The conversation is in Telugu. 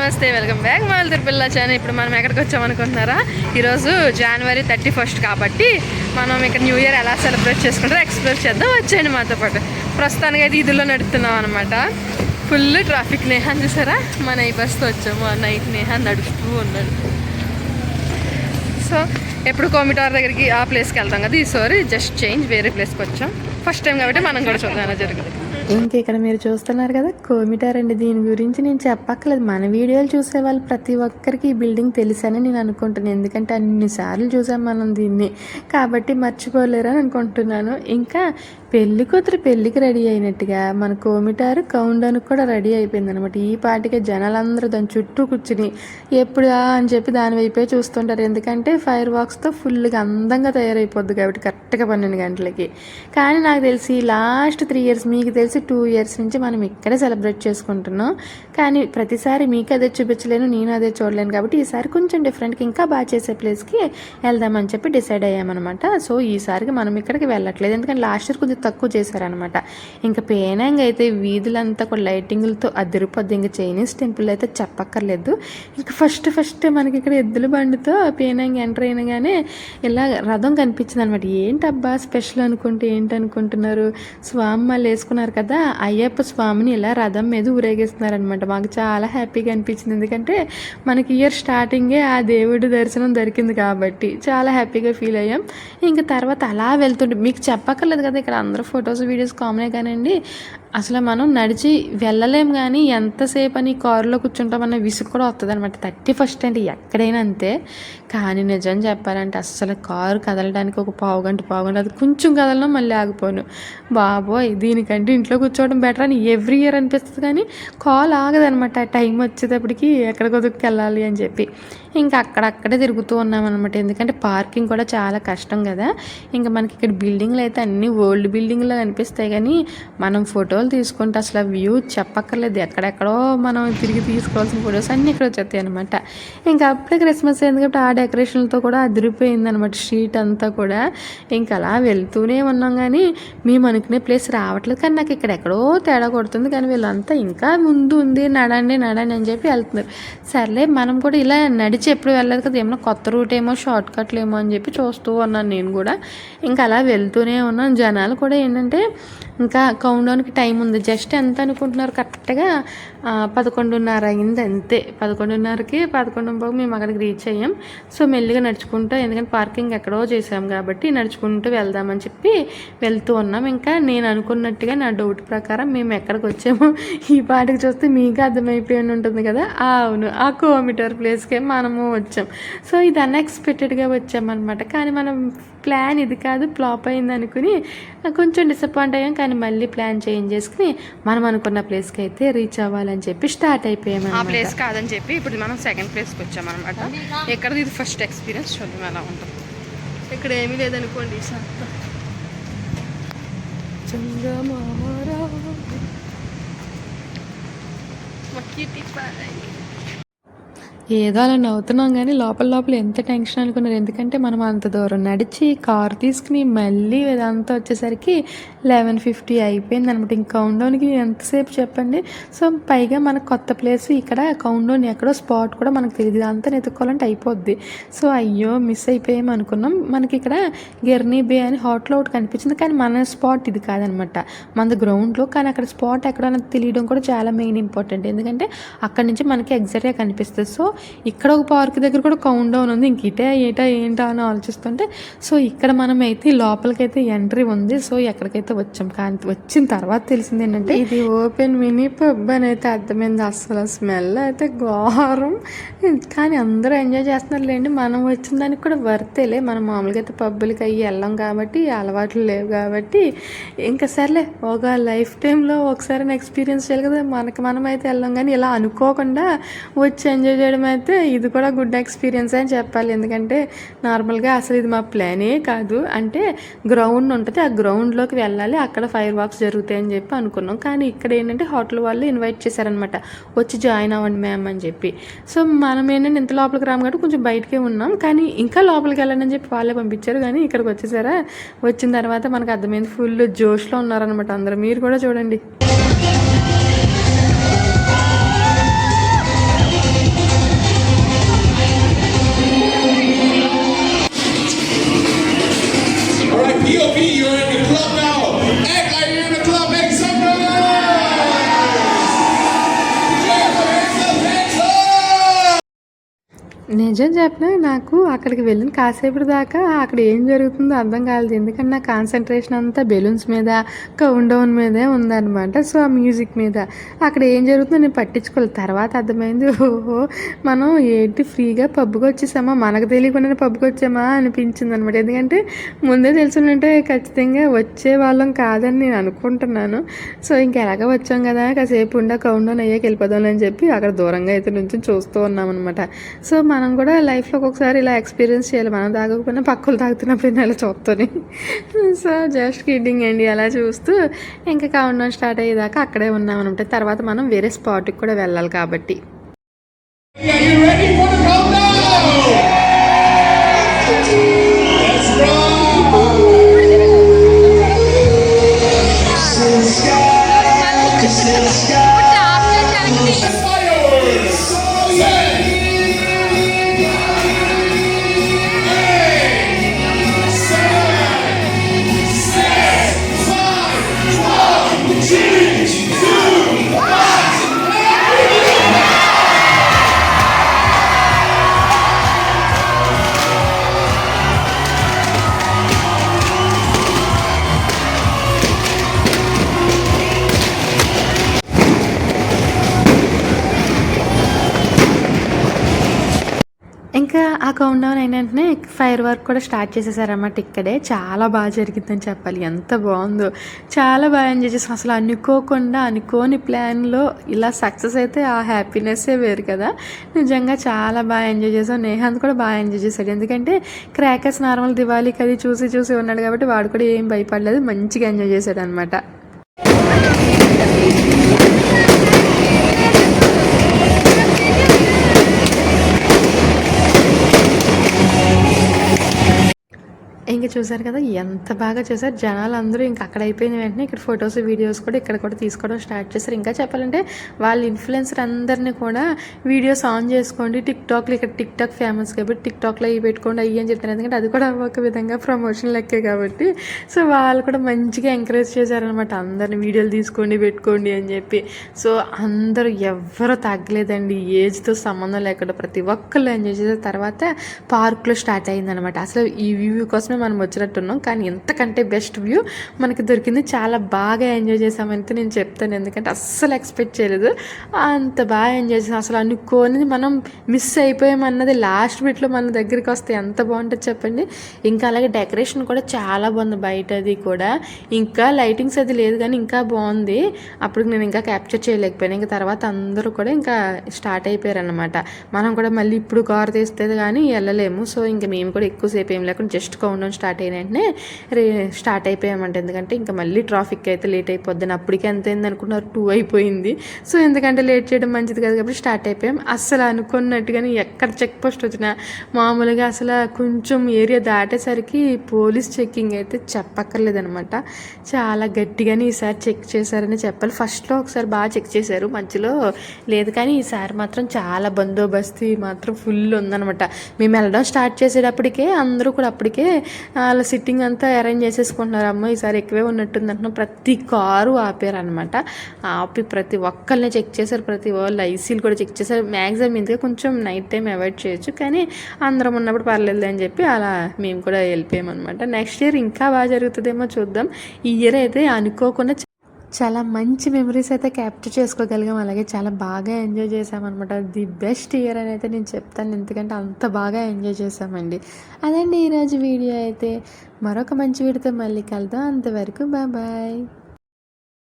నమస్తే, వెల్కమ్ బ్యాక్ మాలతూరు పిల్ల ఛానల్. ఇప్పుడు మనం ఎక్కడికి వచ్చామనుకుంటున్నారా? ఈరోజు January 31 కాబట్టి మనం ఇక్కడ న్యూ ఇయర్ ఎలా సెలబ్రేట్ చేసుకుంటారో ఎక్స్ప్లోర్ చేద్దాం. వచ్చేయండి మాతో పాటు. ప్రస్తుతానికి అయితే ఇదిలో నడుస్తున్నాం అనమాట. Full traffic. నేహాన్ చూసారా? మన ఈ బస్తో వచ్చాము. నైట్ నేహాన్ నడుస్తూ ఉన్నాడు. సో ఎప్పుడు కోమిటార్ దగ్గరికి ఆ ప్లేస్కి వెళ్తాం కదా, ఈసారి జస్ట్ చేంజ్ వేరే ప్లేస్కి వచ్చాం. ఫస్ట్ టైం కాబట్టి మనం కూడా చూద్దాం ఎలా జరుగుతుంది. ఇంకా ఇక్కడ మీరు చూస్తున్నారు కదా కోమిటార్ అండి. దీని గురించి నేను చెప్పక్కర్లేదు, మన వీడియోలు చూసే వాళ్ళు ప్రతి ఒక్కరికి ఈ బిల్డింగ్ తెలుసని నేను అనుకుంటున్నాను. ఎందుకంటే అన్నిసార్లు చూసాం మనం దీన్ని, కాబట్టి మర్చిపోలేరని అనుకుంటున్నాను. ఇంకా పెళ్లి కూతురు పెళ్ళికి రెడీ అయినట్టుగా మన కోమిటారు కౌండౌన్కి కూడా రెడీ అయిపోయింది అనమాట. ఈ పాటికే జనాలందరూ దాని చుట్టూ కూర్చుని ఎప్పుడు అని చెప్పి దాని వైపే చూస్తుంటారు. ఎందుకంటే ఫైర్ వాక్స్తో ఫుల్గా అందంగా తయారైపోద్ది కాబట్టి కరెక్ట్గా 12 గంటలకి. కానీ నాకు తెలిసి లాస్ట్ 3 ఇయర్స్, మీకు తెలిసి 2 ఇయర్స్ నుంచి మనం ఇక్కడే సెలబ్రేట్ చేసుకుంటున్నాం. కానీ ప్రతిసారి మీకు అదే చూపించలేను, నేను అదే చూడలేను కాబట్టి ఈసారి కొంచెం డిఫరెంట్గా ఇంకా బాగా చేసే ప్లేస్కి వెళ్దామని చెప్పి డిసైడ్ అయ్యామన్నమాట. సో ఈసారికి మనం ఇక్కడికి వెళ్ళట్లేదు, ఎందుకంటే లాస్ట్ ఇయర్ కొంచెం తక్కువ చేశారనమాట. ఇంకా పేనాంగ్ అయితే వీధులంతా కూడా లైటింగ్లతో అదిరిపోద్ది. ఇంకా చైనీస్ టెంపుల్ అయితే చెప్పక్కర్లేదు. ఇంకా ఫస్ట్ మనకి ఇక్కడ ఎద్దుల బండితో పేనాంగ్ ఎంటర్ అయినగానే ఇలా రథం కనిపించింది అనమాట. ఏంటబ్బా స్పెషల్ అనుకుంటే ఏంటనుకుంటున్నారు, స్వామి వాళ్ళు వేసుకున్నారు కదా, అయ్యప్ప స్వామిని ఇలా రథం మీద ఊరేగిస్తున్నారు అనమాట. మాకు చాలా హ్యాపీగా అనిపించింది, ఎందుకంటే మనకి ఇయర్ స్టార్టింగే ఆ దేవుడి దర్శనం దొరికింది కాబట్టి చాలా హ్యాపీగా ఫీల్ అయ్యాం. ఇంకా తర్వాత అలా వెళ్తుంటే మీకు చెప్పక్కర్లేదు కదా, ఇక్కడ అందరూ ఫొటోస్ వీడియోస్ కామనే కానండి, అసలు మనం నడిచి వెళ్ళలేం. కానీ ఎంతసేపు అని కారులో కూర్చుంటామన్న విసుగు కూడా వస్తుంది అనమాట. 31 అంటే ఎక్కడైనా అంతే. కానీ నిజం చెప్పాలంటే అస్సలు కారు కదలడానికి ఒక పావు గంట అది కొంచెం కదలడం మళ్ళీ ఆగిపోను. బాబోయ్, దీనికంటే ఇంట్లో కూర్చోవడం బెటర్ అని ఎవ్రీ ఇయర్ అనిపిస్తుంది. కానీ కాల్ ఆగదనమాట టైం వచ్చేటప్పటికి ఎక్కడికి వెళ్ళాలి అని చెప్పి. ఇంకా అక్కడక్కడే తిరుగుతూ ఉన్నామన్నమాట. ఎందుకంటే పార్కింగ్ కూడా చాలా కష్టం కదా. ఇంకా మనకి ఇక్కడ బిల్డింగ్లు అయితే అన్ని ఓల్డ్ బిల్డింగ్లో కనిపిస్తాయి, కానీ మనం ఫోటోలు తీసుకుంటే అసలు వ్యూ చెప్పక్కర్లేదు. ఎక్కడెక్కడో మనం తిరిగి తీసుకోవాల్సిన ఫొటోస్ అన్నీ ఇక్కడ వచ్చేస్తాయి అనమాట. ఇంకా అప్పుడే క్రిస్మస్ అయింది కాబట్టి ఆ డెకరేషన్లతో కూడా అదిరిపోయింది అనమాట స్ట్రీట్ అంతా కూడా. ఇంకా అలా వెళ్తూనే ఉన్నాం, కానీ మేము అనుకునే ప్లేస్ రావట్లేదు. కానీ నాకు ఇక్కడ ఎక్కడో తేడా కొడుతుంది. కానీ వీళ్ళంతా ఇంకా ముందు ఉంది, నడండి అని చెప్పి వెళ్తున్నారు. సర్లే మనం కూడా ఇలా నడిచి ఎప్పుడు వెళ్ళలేదు కదా, ఏమన్నా కొత్త రూట్ ఏమో, షార్ట్ కట్లు ఏమో అని చెప్పి చూస్తూ ఉన్నాను నేను కూడా. ఇంకా అలా వెళ్తూనే ఉన్నాను. జనాలు కూడా ఏంటంటే ఇంకా కౌంటౌన్కి టైం ఉంది. జస్ట్ ఎంత అనుకుంటున్నారు, కరెక్ట్గా 11:30 అయింది అంతే. 11:30కి 11:15 మేము అక్కడికి రీచ్ అయ్యాం. సో మెల్లిగా నడుచుకుంటూ, ఎందుకంటే పార్కింగ్ ఎక్కడో చేసాం కాబట్టి నడుచుకుంటూ వెళ్దామని చెప్పి వెళ్తూ ఉన్నాం. ఇంకా నేను అనుకున్నట్టుగా నా డౌట్ ప్రకారం మేము ఎక్కడికి వచ్చామో ఈ పాటికి చూస్తే మీకు అర్థమైపోయి ఉంటుంది కదా. అవును, ఆ కోమిటార్ ప్లేస్కే మనము వచ్చాం. సో ఇది అన్ఎక్స్పెక్టెడ్గా వచ్చామన్నమాట. కానీ మనం ప్లాన్ ఇది కాదు, ఫ్లాప్ అయింది అనుకుని కొంచెం డిసప్పాయింట్ అయ్యాం. కానీ మళ్ళీ ప్లాన్ చేంజ్ చేసుకుని మనం అనుకున్న ప్లేస్కి అయితే రీచ్ అవ్వాలని చెప్పి స్టార్ట్ అయిపోయాము. ఆ ప్లేస్ కాదని చెప్పి ఇప్పుడు మనం సెకండ్ ప్లేస్కి వచ్చామన్నమాట. ఎక్కడది ఇది ఫస్ట్ ఎక్స్పీరియన్స్, చూద్దాం ఎలా ఉంటుంది. ఇక్కడ ఏమీ లేదనుకోండి. ఏదో అలా నవ్వుతున్నాం, కానీ లోపల ఎంత టెన్షన్ అనుకున్నారు. ఎందుకంటే మనం అంత దూరం నడిచి కారు తీసుకుని మళ్ళీ ఇదంతా వచ్చేసరికి 11:50 అయిపోయింది అనమాట. ఇంక కౌంటౌన్కి ఎంతసేపు చెప్పండి. సో పైగా మనకు కొత్త ప్లేస్ ఇక్కడ కౌంటౌన్ ఎక్కడో స్పాట్ కూడా మనకు తెలియదు, అంతా వెతుక్కోవాలంటే అయిపోద్ది. సో అయ్యో మిస్ అయిపోయాం అనుకున్నాం. మనకి ఇక్కడ గిర్నీ బే అని హోటల్ ఒకటి కనిపించింది, కానీ మన స్పాట్ ఇది కాదనమాట, మనది గ్రౌండ్లో. కానీ అక్కడ స్పాట్ ఎక్కడన్నా తెలియడం కూడా చాలా మెయిన్ ఇంపార్టెంట్, ఎందుకంటే అక్కడి నుంచి మనకి ఎగ్జాక్ట్గా కనిపిస్తుంది. సో ఇక్కడ ఒక పార్క్ దగ్గర కూడా కౌంటౌన్ ఉంది. ఇంక ఏంటా అని ఆలోచిస్తుంటే సో ఇక్కడ మనం అయితే లోపలికైతే ఎంట్రీ ఉంది. సో ఎక్కడికైతే వచ్చాం. కానీ వచ్చిన తర్వాత తెలిసింది ఏంటంటే ఇది ఓపెన్ మినీ పబ్ అని అయితే అర్థమైంది. అసలు స్మెల్ అయితే ఘోరం, కానీ అందరూ ఎంజాయ్ చేస్తున్నారు లేండి. మనం వచ్చిన దానికి కూడా వర్తేలే. మనం మామూలుగా అయితే పబ్బులకి అయ్యి వెళ్ళాం కాబట్టి, అలవాట్లు లేవు కాబట్టి ఇంకా సర్లే, ఒక లైఫ్ టైంలో ఒకసారి ఎక్స్పీరియన్స్ చేయాలి కదా. మనమైతే వెళ్ళాం, కానీ ఇలా అనుకోకుండా వచ్చి ఎంజాయ్ చేయడం అయితే ఇది కూడా గుడ్ ఎక్స్పీరియన్స్ అని చెప్పాలి. ఎందుకంటే నార్మల్గా అసలు ఇది మా ప్లానే కాదు. అంటే గ్రౌండ్ ఉంటుంది, ఆ గ్రౌండ్లోకి వెళ్ళాలి, అక్కడ ఫైర్ వాక్స్ జరుగుతాయి అని చెప్పి అనుకున్నాం. కానీ ఇక్కడ ఏంటంటే హోటల్ వాళ్ళు ఇన్వైట్ చేశారనమాట, వచ్చి జాయిన్ అవ్వండి మ్యామ్ అని చెప్పి. సో మనం ఏంటంటే ఇంత లోపలికి రాము కాబట్టి కొంచెం బయటకే ఉన్నాం, కానీ ఇంకా లోపలికి వెళ్ళండి అని చెప్పి వాళ్ళే పంపించారు. కానీ ఇక్కడికి వచ్చేసారా, వచ్చిన తర్వాత మనకు అర్థమైంది ఫుల్ జోష్లో ఉన్నారనమాట అందరూ. మీరు కూడా చూడండి. నిజం చెప్పిన నాకు అక్కడికి వెళ్ళిన కాసేపటి దాకా అక్కడ ఏం జరుగుతుందో అర్థం కాలేదు. ఎందుకంటే నా కాన్సన్ట్రేషన్ అంతా బెలూన్స్ మీద, కౌంట్ డౌన్ మీదే ఉందన్నమాట. సో ఆ మ్యూజిక్ మీద అక్కడ ఏం జరుగుతుందో నేను పట్టించుకోలేదు. తర్వాత అర్థమైంది, ఓహో మనం ఏంటి ఫ్రీగా పబ్కి వచ్చేసామా, మనకు తెలియకుండానే పబ్కి వచ్చామా అనిపించింది అనమాట. ఎందుకంటే ముందే తెలుసుంటే ఖచ్చితంగా వచ్చే వాళ్ళం కాదని నేను అనుకుంటున్నాను. సో ఇంకెలాగ వచ్చాం కదా, కాసేపు ఉండా కౌంట్ డౌన్ అయ్యాక వెళ్ళిపోదాం అని చెప్పి అక్కడ దూరంగా అయితే నుంచి చూస్తూ ఉన్నాం అనమాట. సో మనం కూడా లైఫ్లో ఒక్కొక్కసారి ఇలా ఎక్స్పీరియన్స్ చేయాలి. మనం తాగకపోయినా పక్కలు తాగుతున్నప్పుడు నేను ఇలా చూస్తాను. సో జస్ట్ కిడ్డింగ్ అండి. అలా చూస్తూ ఇంకా కౌంట్ డౌన్ స్టార్ట్ అయ్యేదాకా అక్కడే ఉన్నాం అనమాట. తర్వాత మనం వేరే స్పాట్కి కూడా వెళ్ళాలి కాబట్టి. Are you ready for the countdown? Let's roll! Fireworks! 10, 8, 7, 6, 5, 4, 3, 2, 1. ఇంకా ఆ కౌంట్ డౌన్ అయిన వెంటనే ఫైర్ వర్క్ కూడా స్టార్ట్ చేసేసారన్నమాట. ఇక్కడే చాలా బాగా జరిగిందని చెప్పాలి. ఎంత బాగుందో, చాలా బాగా ఎంజాయ్ చేసాం. అసలు అనుకోకుండా అనుకోని ప్లాన్లో ఇలా సక్సెస్ అయితే ఆ హ్యాపీనెస్సే వేరు కదా. నిజంగా చాలా బాగా ఎంజాయ్ చేసాం. నేహాంత్ కూడా బాగా ఎంజాయ్ చేశాడు. ఎందుకంటే క్రాకర్స్ నార్మల్ దివాళీకి అది చూసి ఉన్నాడు కాబట్టి వాడు కూడా ఏం భయపడలేదు, మంచిగా ఎంజాయ్ చేశాడు అనమాట. ఇంకా చూసారు కదా ఎంత బాగా చేశారు జనాలు అందరూ. ఇంకా అక్కడ అయిపోయిన వెంటనే ఇక్కడ ఫొటోస్ వీడియోస్ కూడా ఇక్కడ కూడా తీసుకోవడం స్టార్ట్ చేశారు. ఇంకా చెప్పాలంటే వాళ్ళ ఇన్ఫ్లుయెన్సర్ అందరినీ కూడా వీడియోస్ ఆన్ చేసుకోండి, టిక్టాక్లో ఇక్కడ టిక్టాక్ ఫేమస్ కాబట్టి టిక్టాక్లో ఇవి పెట్టుకోండి అయ్యి అని చెప్తారు. ఎందుకంటే అది కూడా ఒక విధంగా ప్రమోషన్ లెక్కే కాబట్టి. సో వాళ్ళు కూడా మంచిగా ఎంకరేజ్ చేశారనమాట, అందరిని వీడియోలు తీసుకోండి పెట్టుకోండి అని చెప్పి. సో అందరూ ఎవ్వరూ తగ్గలేదండి, ఏజ్తో సంబంధం లేకుండా ప్రతి ఒక్కళ్ళు ఎంజాయ్ చేసిన తర్వాత పార్క్లో స్టార్ట్ అయిందనమాట. అసలు ఈ వ్యూ కోసమే మనం వచ్చినట్టున్నాం, కానీ ఎంతకంటే బెస్ట్ వ్యూ మనకి దొరికింది. చాలా బాగా ఎంజాయ్ చేసామంటే నేను చెప్తాను, ఎందుకంటే అస్సలు ఎక్స్పెక్ట్ చేయలేదు అంత బాగా ఎంజాయ్ చేసాం. అసలు అనుకోనిది మనం మిస్ అయిపోయామన్నది లాస్ట్ బిట్లో మన దగ్గరికి వస్తే ఎంత బాగుంటుంది చెప్పండి. ఇంకా అలాగే డెకరేషన్ కూడా చాలా బాగుంది, బయట అది కూడా. ఇంకా లైటింగ్స్ అది లేదు కానీ ఇంకా బాగుంది. అప్పుడు నేను ఇంకా క్యాప్చర్ చేయలేకపోయాను. ఇంకా తర్వాత అందరూ కూడా ఇంకా స్టార్ట్ అయిపోయారు అనమాట. మనం కూడా మళ్ళీ ఇప్పుడు కార్ తీస్తే కానీ వెళ్ళలేము. సో ఇంకా మేము కూడా ఎక్కువసేపు ఏం లేకుండా జస్ట్ కౌంట్ డౌన్ స్టార్ట్ అయిన వెంటనే స్టార్ట్ అయిపోయామంట. ఎందుకంటే ఇంకా మళ్ళీ ట్రాఫిక్ అయితే లేట్ అయిపోద్ది. అప్పటికే ఎంత అయింది అనుకున్నారు, 2 అయిపోయింది. సో ఎందుకంటే లేట్ చేయడం మంచిది కదా కాబట్టి స్టార్ట్ అయిపోయాం. అస్సలు అనుకున్నట్టుగానే ఎక్కడ చెక్ పోస్ట్ వచ్చినా మామూలుగా అసలు కొంచెం ఏరియా దాటేసరికి పోలీస్ చెక్కింగ్ అయితే చెప్పక్కర్లేదనమాట. చాలా గట్టిగానే ఈసారి చెక్ చేశారని చెప్పాలి. ఫస్ట్లో ఒకసారి బాగా చెక్ చేశారు, మధ్యలో లేదు. కానీ ఈసారి మాత్రం చాలా బందోబస్తీ మాత్రం ఫుల్ ఉందనమాట. మేము వెళ్ళడం స్టార్ట్ చేసేటప్పటికే అందరూ కూడా అప్పటికే అలా సిట్టింగ్ అంతా అరేంజ్ చేసేసుకుంటున్నారు. అమ్మ ఈసారి ఎక్కువే ఉన్నట్టుంది అంటున్నాం. ప్రతి కారు ఆపారు అనమాట. ఆపి ప్రతి ఒక్కరిని చెక్ చేశారు, ప్రతి వాళ్ళు ఐసీలు కూడా చెక్ చేశారు. మ్యాక్సిమం ఇందుకే కొంచెం నైట్ టైం అవాయిడ్ చేయొచ్చు, కానీ అందరం ఉన్నప్పుడు పర్లేదు అని చెప్పి అలా మేము కూడా వెళ్ళిపోయామన్నమాట. నెక్స్ట్ ఇయర్ ఇంకా బాగా జరుగుతుందేమో చూద్దాం. ఈ ఇయర్ అయితే అనుకోకుండా చాలా మంచి మెమరీస్ అయితే క్యాప్చర్ చేసుకోగలిగాం. అలాగే చాలా బాగా ఎంజాయ్ చేసామన్నమాట. ది బెస్ట్ ఇయర్ అని అయితే నేను చెప్తాను, ఎందుకంటే అంత బాగా ఎంజాయ్ చేసామండి. అదండి ఈరోజు వీడియో అయితే. మరొక మంచి వీడియోతో మళ్ళీ కలుద్దాం. అంతవరకు బాయ్.